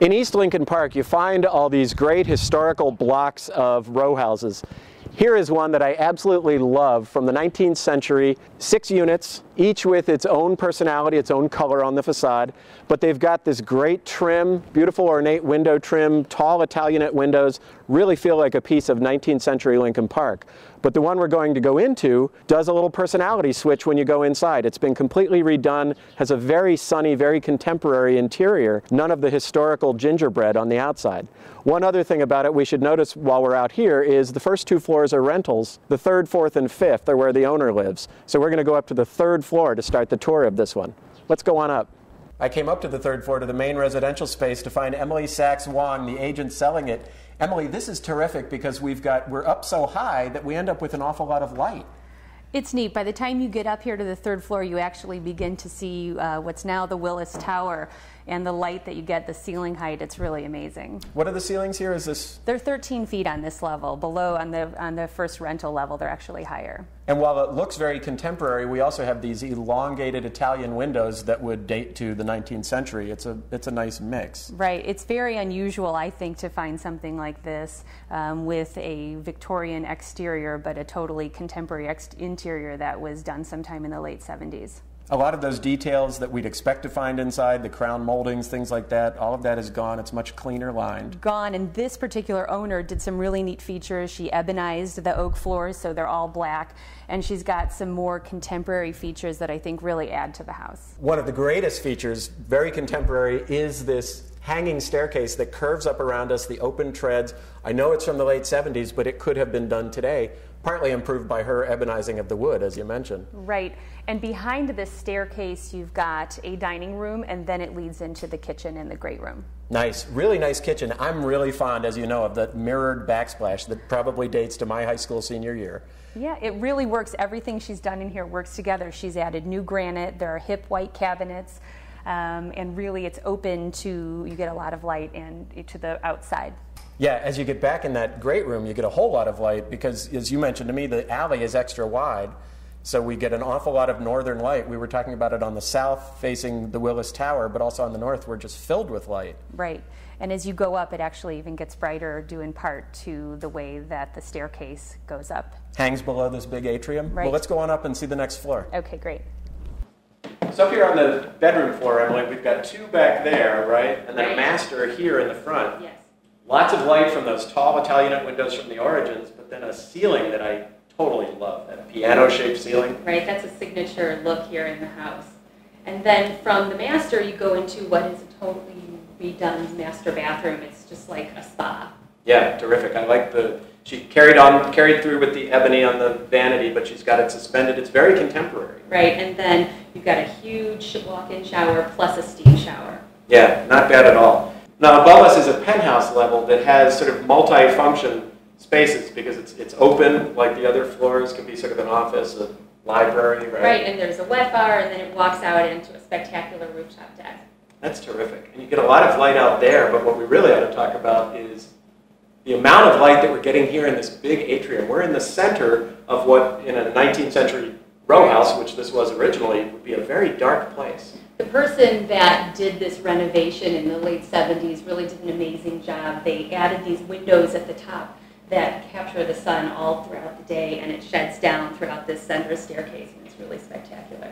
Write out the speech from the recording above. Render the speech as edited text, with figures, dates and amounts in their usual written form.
In East Lincoln Park, you find all these great historical blocks of row houses. Here is one that I absolutely love from the 19th century, 6 units, each with its own personality, its own color on the facade, but they've got this great trim, beautiful ornate window trim, tall Italianate windows, really feel like a piece of 19th century Lincoln Park. But the one we're going to go into does a little personality switch when you go inside. It's been completely redone, has a very sunny, very contemporary interior, none of the historical gingerbread on the outside. One other thing about it we should notice while we're out here is the first 2 floors are rentals. The 3rd, 4th, and 5th are where the owner lives. So we're going to go up to the 3rd floor to start the tour of this one. Let's go on up. I came up to the 3rd floor to the main residential space to find Emily Sachs Wong, the agent selling it. Emily, this is terrific because we're up so high that we end up with an awful lot of light. It's neat. By the time you get up here to the 3rd floor, you actually begin to see what's now the Willis Tower, and the light that you get, the ceiling height, it's really amazing. What are the ceilings here? Is this? They're 13 feet on this level. Below, on the first rental level, they're actually higher. And while it looks very contemporary, we also have these elongated Italian windows that would date to the 19th century. It's a nice mix. Right. It's very unusual, I think, to find something like this with a Victorian exterior, but a totally contemporary interior that was done sometime in the late 70s. A lot of those details that we'd expect to find inside, the crown moldings, things like that, all of that is gone. It's much cleaner lined. Gone, and this particular owner did some really neat features. She ebonized the oak floors, so they're all black, and she's got some more contemporary features that I think really add to the house. One of the greatest features, very contemporary, is this hanging staircase that curves up around us, the open treads. I know it's from the late 70s, but it could have been done today, partly improved by her ebonizing of the wood, as you mentioned. Right. And behind this staircase, you've got a dining room, and then it leads into the kitchen and the great room. Nice. Really nice kitchen. I'm really fond, as you know, of that mirrored backsplash that probably dates to my high school senior year. Yeah, it really works. Everything she's done in here works together. She's added new granite. There are hip white cabinets. And really it's open to, you get a lot of light and to the outside. Yeah, as you get back in that great room, you get a whole lot of light because, as you mentioned to me, the alley is extra wide. So we get an awful lot of northern light. We were talking about it on the south facing the Willis Tower, but also on the north we're just filled with light. Right. And as you go up, it actually even gets brighter due in part to the way that the staircase goes up. Hangs below this big atrium. Right. Well, let's go on up and see the next floor. Okay, great. So up here on the bedroom floor, Emily, we've got 2 back there, right? And then a master here in the front. Yes. Lots of light from those tall Italianate windows from the origins, but then a ceiling that I totally love, that piano-shaped ceiling. Right, that's a signature look here in the house. And then from the master, you go into what is a totally redone master bathroom. It's just like a spa. Yeah, terrific. I like she carried through with the ebony on the vanity, but she's got it suspended. It's very contemporary. Right, and then you've got a huge walk-in shower plus a steam shower. Yeah, not bad at all. Now above us is a penthouse level that has sort of multi-function spaces because it's open like the other floors, can be sort of an office, a library, right? Right, and there's a wet bar, and then it walks out into a spectacular rooftop deck. That's terrific. And you get a lot of light out there, but what we really ought to talk about is the amount of light that we're getting here in this big atrium. We're in the center of what, in a 19th century row house, which this was originally, would be a very dark place. The person that did this renovation in the late 70s really did an amazing job. They added these windows at the top that capture the sun all throughout the day, and it sheds down throughout this center staircase, and it's really spectacular.